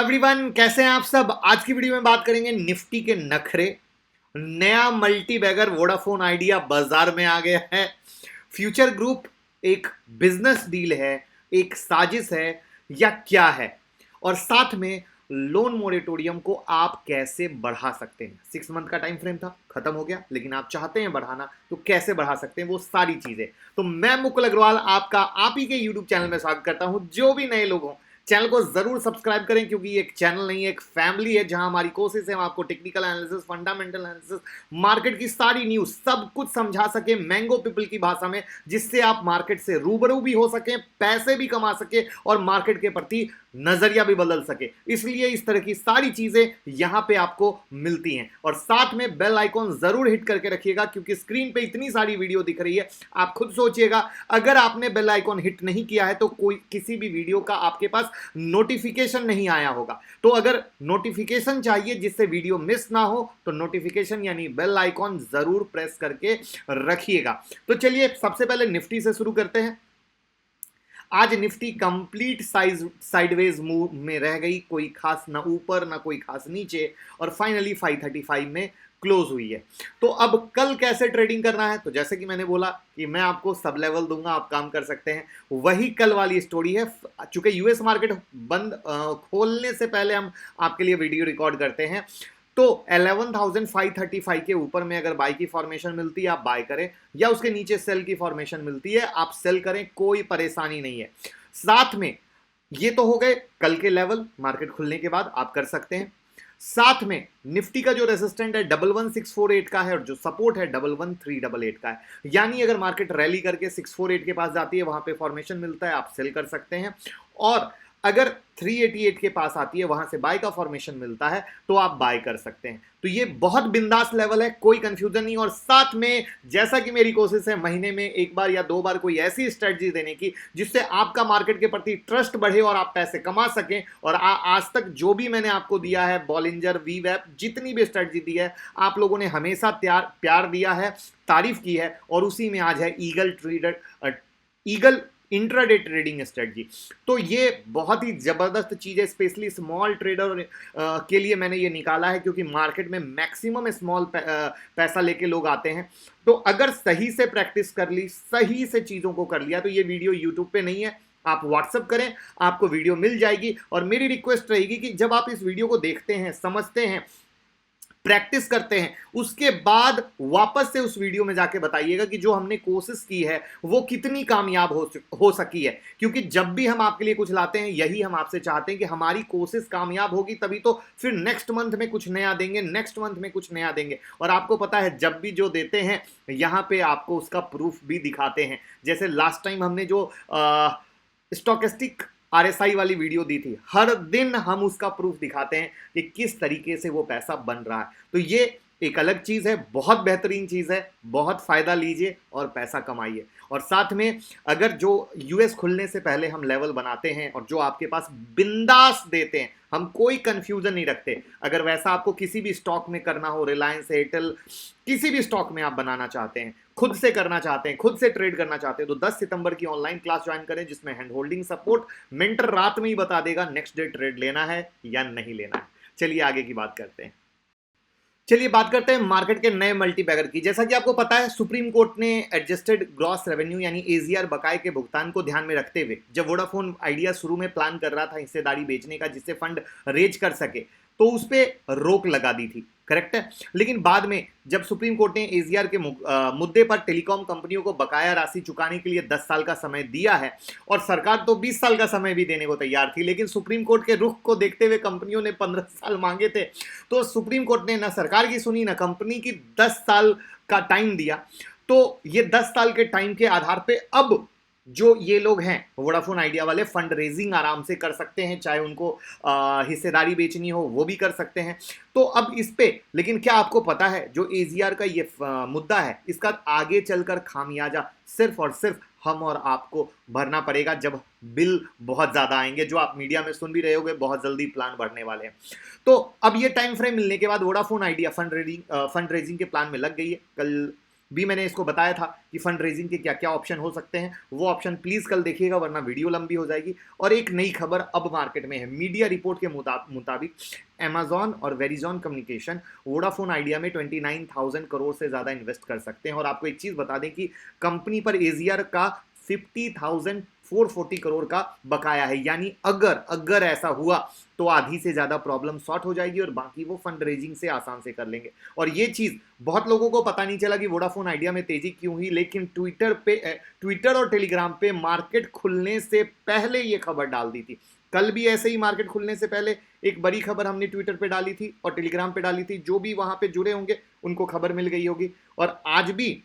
Everyone, कैसे हैं आप सब। आज की वीडियो में बात करेंगे निफ्टी के नखरे। नया मल्टी बैगर वोडाफोन आइडिया बाजार में आ गया है। फ्यूचर ग्रुप एक बिजनेस डील है, एक साजिश है या क्या है। और साथ में लोन मोरेटोरियम को आप कैसे बढ़ा सकते हैं। 6 मंथ का टाइम फ्रेम था, खत्म हो गया, लेकिन आप चाहते हैं बढ़ाना तो कैसे बढ़ा सकते हैं, वो सारी चीजें। तो मैं मुकुल अग्रवाल आपका आप ही के यूट्यूब चैनल में स्वागत करता हूं। जो भी नए लोग हों, चैनल को जरूर सब्सक्राइब करें, क्योंकि ये एक चैनल नहीं है, एक फैमिली है, जहां हमारी कोशिश है हम आपको technical analysis, fundamental analysis, market की सारी न्यूज सब कुछ समझा सके मैंगो पीपल की भाषा में, जिससे आप मार्केट से रूबरू भी हो सके, पैसे भी कमा सके और मार्केट के प्रति नजरिया भी बदल सके। इसलिए इस तरह की सारी चीजें यहां पे आपको मिलती हैं। और साथ में बेल आइकॉन जरूर हिट करके रखिएगा, क्योंकि स्क्रीन पे इतनी सारी वीडियो दिख रही है। आप खुद सोचिएगा, अगर आपने बेल आइकॉन हिट नहीं किया है तो कोई किसी भी वीडियो का आपके पास नोटिफिकेशन नहीं आया होगा। तो अगर नोटिफिकेशन चाहिए जिससे वीडियो मिस ना हो, तो नोटिफिकेशन यानी बेल आइकॉन जरूर प्रेस करके रखिएगा। तो चलिए सबसे पहले निफ्टी से शुरू करते हैं। आज निफ्टी कंप्लीट साइडवेज मूव में रह गई, कोई खास ना ऊपर ना कोई खास नीचे, और फाइनली 535 में क्लोज हुई है। तो अब कल कैसे ट्रेडिंग करना है, तो जैसे कि मैंने बोला कि मैं आपको सब लेवल दूंगा, आप काम कर सकते हैं, वही कल वाली स्टोरी है। चूंकि यूएस मार्केट बंद खोलने से पहले हम आपके लिए वीडियो रिकॉर्ड करते हैं, तो 11,535 के ऊपर में अगर बाई की फॉर्मेशन मिलती है आप बाय करें, या उसके नीचे सेल की फॉर्मेशन मिलती है आप सेल करें, कोई परेशानी नहीं है। साथ में ये तो हो गए कल के लेवल, मार्केट खुलने के बाद आप कर सकते हैं। साथ में निफ्टी का जो रेसिस्टेंट है 11,648 का है, और जो सपोर्ट है 11,388 का है। यानी अगर मार्केट रैली करके 648 के पास जाती है, वहां पे फॉर्मेशन मिलता है, आप सेल कर सकते हैं। और अगर 388 के पास आती है, वहां से बाय का फॉर्मेशन मिलता है, तो आप बाय कर सकते हैं। तो ये बहुत बिंदास लेवल है, कोई कंफ्यूजन नहीं। और साथ में जैसा कि मेरी कोशिश है महीने में एक बार या 2 बार कोई ऐसी स्ट्रेटजी देने की जिससे आपका मार्केट के प्रति ट्रस्ट बढ़े और आप पैसे कमा सकें। और आज तक जो भी मैंने आपको दिया है, बॉलिंजर, वीवेप, जितनी भी स्ट्रेटजी दी है, आप लोगों ने हमेशा प्यार दिया है, तारीफ की है, और उसी में आज है ईगल इंट्राडे ट्रेडिंग स्ट्रेटजी। तो ये बहुत ही जबरदस्त चीज है, स्पेशली स्मॉल ट्रेडर के लिए मैंने ये निकाला है, क्योंकि मार्केट में मैक्सिमम स्मॉल पैसा लेके लोग आते हैं। तो अगर सही से प्रैक्टिस कर ली, सही से चीजों को कर लिया, तो ये वीडियो यूट्यूब पे नहीं है, आप व्हाट्सअप करें, आपको वीडियो मिल जाएगी। और मेरी रिक्वेस्ट रहेगी कि जब आप इस वीडियो को देखते हैं, समझते हैं, प्रैक्टिस करते हैं, उसके बाद वापस से उस वीडियो में जाके बताइएगा कि जो हमने कोशिश की है वो कितनी कामयाब हो सकी है। क्योंकि जब भी हम आपके लिए कुछ लाते हैं, यही हम आपसे चाहते हैं कि हमारी कोशिश कामयाब होगी, तभी तो फिर नेक्स्ट मंथ में कुछ नया देंगे, नेक्स्ट मंथ में कुछ नया देंगे। और आपको पता है, जब भी जो देते हैं यहां पे आपको उसका प्रूफ भी दिखाते हैं। जैसे लास्ट टाइम हमने जो स्टोकेस्टिक आरएसआई वाली वीडियो दी थी, हर दिन हम उसका प्रूफ दिखाते हैं कि किस तरीके से वो पैसा बन रहा है। तो ये एक अलग चीज है, बहुत बेहतरीन चीज है, बहुत फायदा लीजिए और पैसा कमाइए। और साथ में अगर जो यूएस खुलने से पहले हम लेवल बनाते हैं और जो आपके पास बिंदास देते हैं, हम कोई कंफ्यूजन नहीं रखते। अगर वैसा आपको किसी भी स्टॉक में करना हो, रिलायंस, एयरटेल, किसी भी स्टॉक में आप बनाना चाहते हैं, खुद से करना चाहते हैं, खुद से ट्रेड करना चाहते हैं, तो 10 सितंबर की ऑनलाइन क्लास ज्वाइन करें, जिसमें हैंड होल्डिंग सपोर्ट मेंटर रात में ही बता देगा नेक्स्ट डे ट्रेड लेना है या नहीं लेना है। चलिए आगे की बात करते हैं। चलिए बात करते हैं मार्केट के नए मल्टी बैगर की। जैसा कि आपको पता है, सुप्रीम कोर्ट ने एडजस्टेड ग्रॉस रेवेन्यू यानी एजीआर बकाये के भुगतान को ध्यान में रखते हुए, जब वोडाफोन आइडिया शुरू में प्लान कर रहा था हिस्सेदारी बेचने का जिससे फंड रेज कर सके, तो उस पर रोक लगा दी थी, करेक्ट है। लेकिन बाद में जब सुप्रीम कोर्ट ने एजीआर के मुद्दे पर टेलीकॉम कंपनियों को बकाया राशि चुकाने के लिए 10 साल का समय दिया है, और सरकार तो 20 साल का समय भी देने को तैयार थी, लेकिन सुप्रीम कोर्ट के रुख को देखते हुए कंपनियों ने 15 साल मांगे थे। तो सुप्रीम कोर्ट ने ना सरकार की सुनी ना कंपनी की, 10 साल का टाइम दिया। तो ये 10 साल के टाइम के आधार पर अब जो ये लोग हैं वोडाफोन आइडिया वाले, फंड रेजिंग आराम से कर सकते हैं, चाहे उनको हिस्सेदारी बेचनी हो वो भी कर सकते हैं। तो अब इस पे, लेकिन क्या आपको पता है जो एजीआर का ये मुद्दा है, इसका आगे चलकर खामियाजा सिर्फ और सिर्फ हम और आपको भरना पड़ेगा, जब बिल बहुत ज्यादा आएंगे, जो आप मीडिया में सुन भी रहे होंगे, बहुत जल्दी प्लान बढ़ने वाले हैं। तो अब ये टाइम फ्रेम मिलने के बाद वोडाफोन आइडिया फंड रेजिंग के प्लान में लग गई है। कल भी मैंने इसको बताया था कि फंड रेजिंग के क्या क्या ऑप्शन हो सकते हैं। वो ऑप्शन प्लीज कल देखिएगा, वरना वीडियो लंबी हो जाएगी। और एक नई खबर अब मार्केट में है, मीडिया रिपोर्ट के मुताबिक Amazon और वेरिजॉन कम्युनिकेशन वोडाफोन आइडिया में 29,000 करोड़ से ज्यादा इन्वेस्ट कर सकते हैं। और आपको एक चीज बता दें कि कंपनी पर एजीआर का 50,440 करोड़ का बकाया है। यानी अगर ऐसा हुआ तो आधी से ज्यादा प्रॉब्लम सॉर्ट हो जाएगी और बाकी वो फंड रेजिंग से आसान से कर लेंगे। और ये चीज बहुत लोगों को पता नहीं चला कि वोडाफोन आइडिया में तेजी क्यों हुई, लेकिन ट्विटर और टेलीग्राम पे मार्केट खुलने से पहले ये खबर डाल दी थी। कल भी ऐसे ही मार्केट खुलने से पहले एक बड़ी खबर हमने ट्विटर पे डाली थी और टेलीग्राम पे डाली थी। जो भी वहां पे जुड़े होंगे उनको खबर मिल गई होगी, और आज भी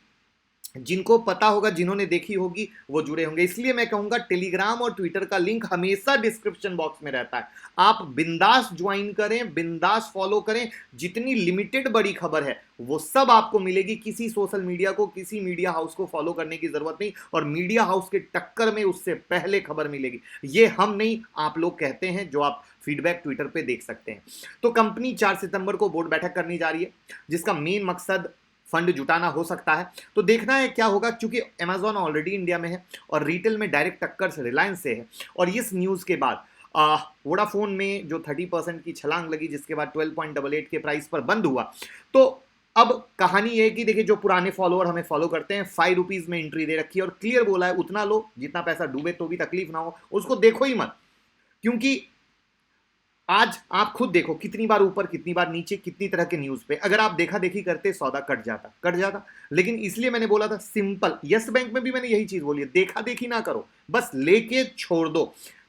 जिनको पता होगा, जिन्होंने देखी होगी, वो जुड़े होंगे। इसलिए मैं कहूंगा टेलीग्राम और ट्विटर का लिंक हमेशा डिस्क्रिप्शन बॉक्स में रहता है। आप बिंदास ज्वाइन करें, बिंदास फॉलो करें। जितनी लिमिटेड बड़ी खबर है वो सब आपको मिलेगी। किसी सोशल मीडिया को, किसी मीडिया हाउस को फॉलो करने की जरूरत नहीं, और मीडिया हाउस के टक्कर में उससे पहले खबर मिलेगी। ये हम नहीं, आप लोग कहते हैं, जो आप फीडबैक ट्विटर पे देख सकते हैं। तो कंपनी 4 सितंबर को बोर्ड बैठक करने जा रही है, जिसका मेन मकसद फंड जुटाना हो सकता है। तो देखना है क्या होगा, क्योंकि Amazon ऑलरेडी इंडिया में है और रिटेल में डायरेक्ट टक्कर रिलायंस से है। और इस न्यूज के बाद वोडाफोन में जो 30% की छलांग लगी, जिसके बाद 12.88 के प्राइस पर बंद हुआ। तो अब कहानी यह है कि देखिए, जो पुराने फॉलोअर हमें फॉलो करते हैं, 5 रुपीज में एंट्री दे रखी है और क्लियर बोला है उतना लो जितना पैसा डूबे तो भी तकलीफ ना हो, उसको देखो ही मत। क्योंकि आज आप खुद देखो कितनी बार ऊपर, कितनी बार नीचे, कितनी तरह के न्यूज पे अगर आप देखा देखी करते, सौदा कट जाता। लेकिन इसलिए मैंने बोला था सिंपल, यस बैंक में भी मैंने यही चीज बोली है, देखा देखी ना करो, बस लेके छोड़ दो,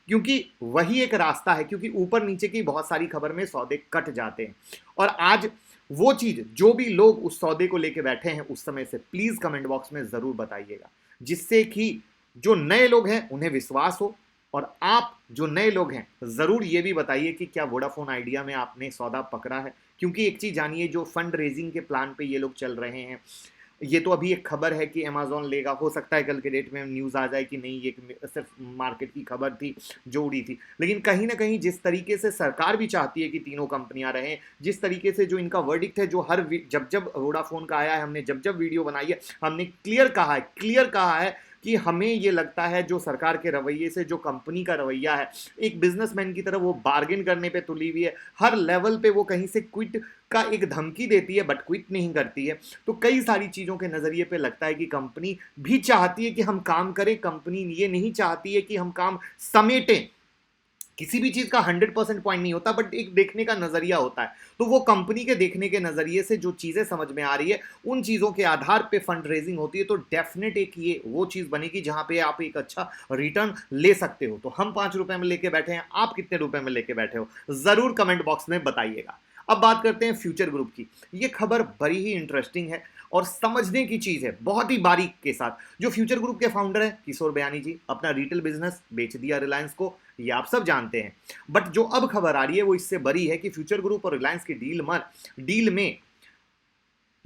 क्योंकि वही एक रास्ता है। क्योंकि ऊपर नीचे की बहुत सारी खबर में सौदे कट जाते हैं। और आज वो चीज, जो भी लोग उस सौदे को लेके बैठे हैं उस समय से, प्लीज कमेंट बॉक्स में जरूर बताइएगा, जिससे कि जो नए लोग हैं उन्हें विश्वास हो। और आप जो नए लोग हैं जरूर ये भी बताइए कि क्या वोडाफोन आइडिया में आपने सौदा पकड़ा है। क्योंकि एक चीज जानिए, जो फंड रेजिंग के प्लान पे ये लोग चल रहे हैं, ये तो अभी एक खबर है कि Amazon लेगा, हो सकता है कल के डेट में न्यूज आ जाए कि नहीं, ये सिर्फ मार्केट की खबर थी जो उड़ी थी। लेकिन कहीं ना कहीं जिस तरीके से सरकार भी चाहती है कि तीनों कंपनियां रहें, जिस तरीके से जो इनका वर्डिक्ट है, जो हर जब वोडाफोन का आया है, हमने जब वीडियो बनाई है, हमने क्लियर कहा है कि हमें ये लगता है जो सरकार के रवैये से, जो कंपनी का रवैया है, एक बिजनेसमैन की तरह वो बार्गेन करने पे तुली हुई है। हर लेवल पे वो कहीं से क्विट का एक धमकी देती है, बट क्विट नहीं करती है। तो कई सारी चीजों के नजरिए पे लगता है कि कंपनी भी चाहती है कि हम काम करें, कंपनी ये नहीं चाहती है कि हम काम समेटें। किसी भी चीज का 100% पॉइंट नहीं होता, बट एक देखने का नजरिया होता है। तो वो कंपनी के देखने के नजरिए से जो चीजें समझ में आ रही है, उन चीजों के आधार पे फंड रेजिंग होती है। तो डेफिनेट एक ये वो चीज बनेगी जहां पे आप एक अच्छा रिटर्न ले सकते हो। तो हम 5 रुपए में लेके बैठे हैं, आप कितने रुपए में लेके बैठे हो, जरूर कमेंट बॉक्स में बताइएगा। अब बात करते हैं फ्यूचर ग्रुप की। ये खबर बड़ी ही इंटरेस्टिंग है और समझने की चीज है, बहुत ही बारीक के साथ। जो फ्यूचर ग्रुप के फाउंडर है किशोर बयानी जी, अपना रिटेल बिजनेस बेच दिया रिलायंस को, ये आप सब जानते हैं। बट जो अब खबर आ रही है वो इससे बड़ी है कि फ्यूचर ग्रुप और रिलायंस की डील में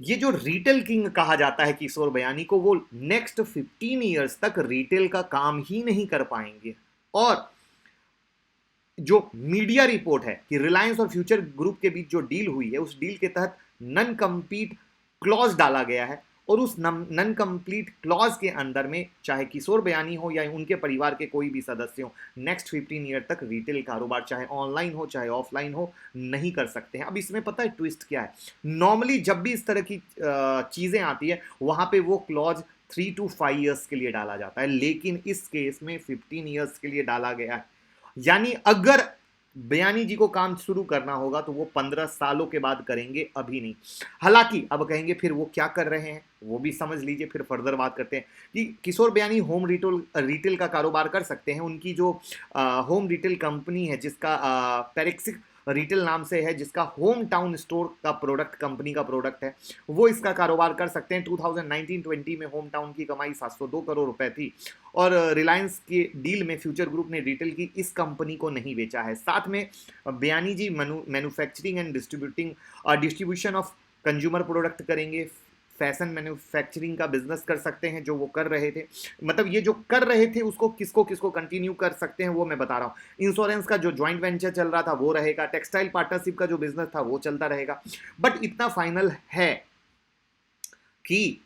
ये जो रिटेल किंग कहा जाता है किशोर बयानी को, वो नेक्स्ट 15 ईयर्स तक रिटेल का काम ही नहीं कर पाएंगे। और जो मीडिया रिपोर्ट है कि रिलायंस और फ्यूचर ग्रुप के बीच जो डील हुई है, उस डील के तहत नॉन कम्पीट क्लॉज डाला गया है। और उस नॉन कंप्लीट क्लॉज के अंदर में चाहे किशोर बयानी हो या उनके परिवार के कोई भी सदस्य हो, नेक्स्ट 15 ईयर तक रिटेल कारोबार चाहे ऑनलाइन हो चाहे ऑफलाइन हो नहीं कर सकते हैं। अब इसमें पता है ट्विस्ट क्या है, नॉर्मली जब भी इस तरह की चीजें आती है वहां पे वो क्लॉज 3 to 5 ईयर्स के लिए डाला जाता है, लेकिन इस केस में 15 ईयर्स के लिए डाला गया है। यानी अगर बयानी जी को काम शुरू करना होगा तो वो 15 सालों के बाद करेंगे, अभी नहीं। हालांकि अब कहेंगे फिर वो क्या कर रहे हैं, वो भी समझ लीजिए, फिर फर्दर बात करते हैं कि किशोर बयानी होम रिटेल का कारोबार कर सकते हैं। उनकी जो होम रिटेल कंपनी है, जिसका पेरेक्सिक रिटेल नाम से है, जिसका होम टाउन स्टोर का प्रोडक्ट, कंपनी का प्रोडक्ट है, वो इसका कारोबार कर सकते हैं। 2019-20 में होम टाउन की कमाई 702 करोड़ रुपए थी। और रिलायंस के डील में फ्यूचर ग्रुप ने रिटेल की इस कंपनी को नहीं बेचा है। साथ में बयानी जी manufacturing and distribution of consumer product करेंगे, फैशन मैन्युफैक्चरिंग का बिजनेस कर सकते हैं, जो वो कर रहे थे। मतलब ये जो कर रहे थे उसको किसको किसको कंटिन्यू कर सकते हैं वो मैं बता रहा हूँ। इंश्योरेंस का जो ज्वाइंट वेंचर चल रहा था वो रहेगा, टेक्सटाइल पार्टनरशिप का जो बिजनेस था वो चलता रहेगा। बट इतना फाइनल है कि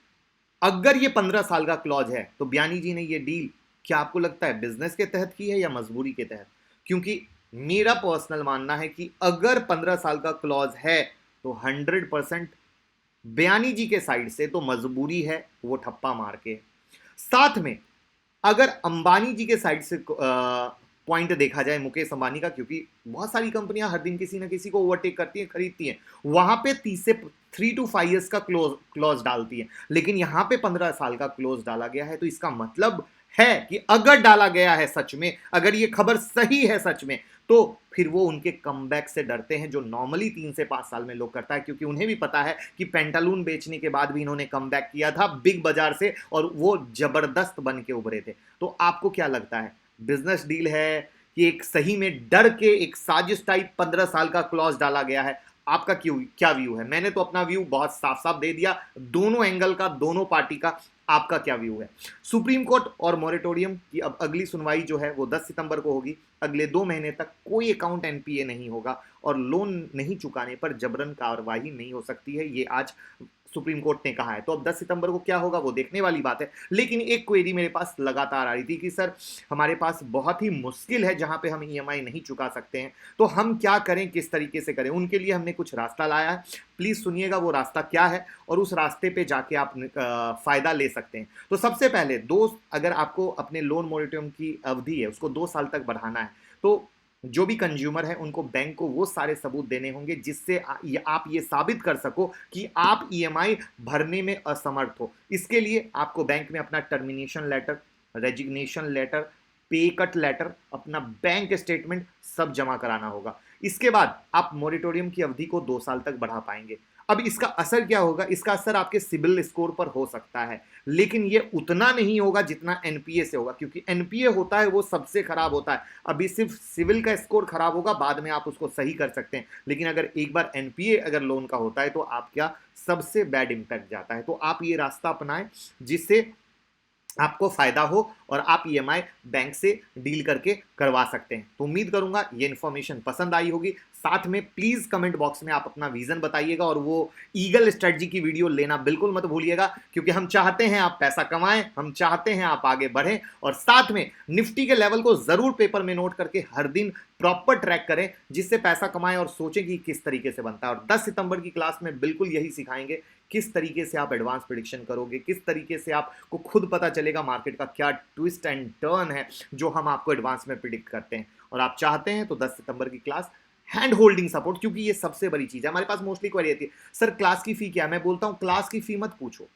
अगर ये 15 साल का क्लॉज है तो बयानी जी ने ये डील क्या आपको लगता है बिजनेस के तहत की है या मजबूरी के तहत? क्योंकि मेरा पर्सनल मानना है कि अगर 15 साल का क्लॉज है तो 100% बयानी जी के साइड से तो मजबूरी है, वो ठप्पा मार के। साथ में अगर अंबानी जी के साइड से पॉइंट देखा जाए, मुकेश अंबानी का, क्योंकि बहुत सारी कंपनियां हर दिन किसी ना किसी को ओवरटेक करती हैं, खरीदती हैं, वहां पे 3 to 5 ईयर्स का क्लोज डालती है, लेकिन यहां पे 15 साल का क्लोज डाला गया है। तो इसका मतलब है कि अगर डाला गया है सच में, अगर ये खबर सही है सच में, तो फिर वो उनके कमबैक से डरते हैं जो नॉर्मली 3 से 5 साल में लोग करता है, क्योंकि उन्हें भी पता है कि पेंटालून बेचने के बाद भी इन्होंने कमबैक किया था बिग बाजार से और वो जबरदस्त बन के उभरे थे। तो आपको क्या लगता है, बिजनेस डील है कि एक सही में डर के एक साजिश टाइप 15 साल का क्लॉज डाला गया है? आपका क्या व्यू है? मैंने तो अपना व्यू बहुत साफ साफ दे दिया, दोनों एंगल का, दोनों पार्टी का। आपका क्या व्यू है? सुप्रीम कोर्ट और मॉरेटोरियम की अब अगली सुनवाई जो है वो 10 सितंबर को होगी। अगले 2 महीने तक कोई अकाउंट एनपीए नहीं होगा और लोन नहीं चुकाने पर जबरन कार्रवाई नहीं हो सकती है, ये आज सुप्रीम कोर्ट ने कहा है। तो अब 10 सितंबर को क्या होगा वो देखने वाली बात है। लेकिन एक क्वेरी मेरे पास लगातार आ रही थी कि सर हमारे पास बहुत ही मुश्किल है जहां पे हम ईएमआई नहीं चुका सकते हैं, तो हम क्या करें, किस तरीके से करें? उनके लिए हमने कुछ रास्ता लाया है, प्लीज सुनिएगा वो रास्ता क्या है और उस रास्ते पे जाके आप फायदा ले सकते हैं। तो सबसे पहले दोस्त, अगर आपको अपने लोन मोरेटोरियम की अवधि है उसको 2 साल तक बढ़ाना है, तो जो भी कंज्यूमर है उनको बैंक को वो सारे सबूत देने होंगे जिससे आप ये साबित कर सको कि आप ईएमआई भरने में असमर्थ हो। इसके लिए आपको बैंक में अपना टर्मिनेशन लेटर, रेजिग्नेशन लेटर, पे कट लेटर, अपना बैंक स्टेटमेंट सब जमा कराना होगा। इसके बाद आप मोरेटोरियम की अवधि को 2 साल तक बढ़ा पाएंगे। अब इसका असर क्या होगा? इसका असर आपके सिबिल स्कोर पर हो सकता है, लेकिन ये उतना नहीं होगा जितना एनपीए से होगा, क्योंकि एनपीए होता है वो सबसे खराब होता है। अभी सिर्फ सिविल का स्कोर खराब होगा, बाद में आप उसको सही कर सकते हैं, लेकिन अगर एक बार एनपीए अगर लोन का होता है तो आपका सबसे बैड इंपैक्ट जाता है। तो आप ये रास्ता अपनाएं जिससे आपको फायदा हो और आप ईएमआई बैंक से डील करके करवा सकते हैं। तो उम्मीद करूंगा ये इन्फॉर्मेशन पसंद आई होगी। साथ में प्लीज कमेंट बॉक्स में आप अपना विजन बताइएगा और वो ईगल स्ट्रेटजी की वीडियो लेना बिल्कुल मत भूलिएगा, क्योंकि हम चाहते हैं आप पैसा कमाएं, हम चाहते हैं आप आगे बढ़ें, और साथ में निफ्टी के लेवल को जरूर पेपर में नोट करके हर दिन प्रॉपर ट्रैक करें, जिससे पैसा कमाएं और सोचें कि किस तरीके से बनता है। और 10 सितंबर की क्लास में बिल्कुल यही सिखाएंगे, किस तरीके से आप एडवांस प्रेडिक्शन करोगे, किस तरीके से आपको खुद पता चलेगा मार्केट का क्या ट्विस्ट एंड टर्न है जो हम आपको एडवांस में प्रिडिक्ट करते हैं। और आप चाहते हैं तो 10 सितंबर की क्लास हैंड होल्डिंग सपोर्ट, क्योंकि ये सबसे बड़ी चीज है। हमारे पास मोस्टली क्वेरी आती है, सर क्लास की फी क्या है? मैं बोलता हूं क्लास की फी मत पूछो,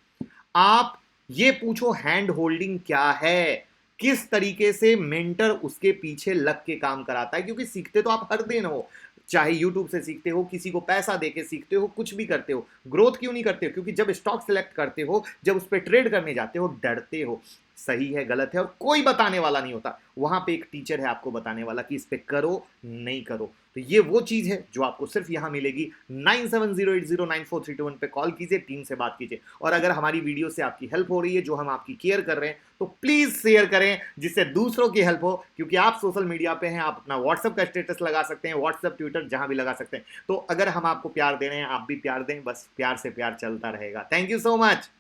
आप ये पूछो हैंड होल्डिंग क्या है, किस तरीके से मेंटर उसके पीछे लग के काम कराता है, क्योंकि सीखते तो आप हर दिन हो, चाहे यूट्यूब से सीखते हो, किसी को पैसा देके सीखते हो, कुछ भी करते हो। ग्रोथ क्यों नहीं करते हो? क्योंकि जब स्टॉक सिलेक्ट करते हो, जब उस पर ट्रेड करने जाते हो, डरते हो, सही है गलत है और कोई बताने वाला नहीं होता। वहां पे एक टीचर है आपको बताने वाला कि इस पे करो नहीं करो। तो ये वो चीज है जो आपको सिर्फ यहां मिलेगी। 9708094321 पे कॉल कीजिए, टीम से बात कीजिए। और अगर हमारी वीडियो से आपकी हेल्प हो रही है, जो हम आपकी केयर कर रहे हैं, तो प्लीज शेयर करें जिससे दूसरों की हेल्प हो, क्योंकि आप सोशल मीडिया पे हैं, आप अपना व्हाट्सएप का स्टेटस लगा सकते हैं, व्हाट्सएप ट्विटर जहां भी लगा सकते हैं। तो अगर हम आपको प्यार दे रहे हैं, आप भी प्यार दें, बस प्यार से प्यार चलता रहेगा। Thank you so much.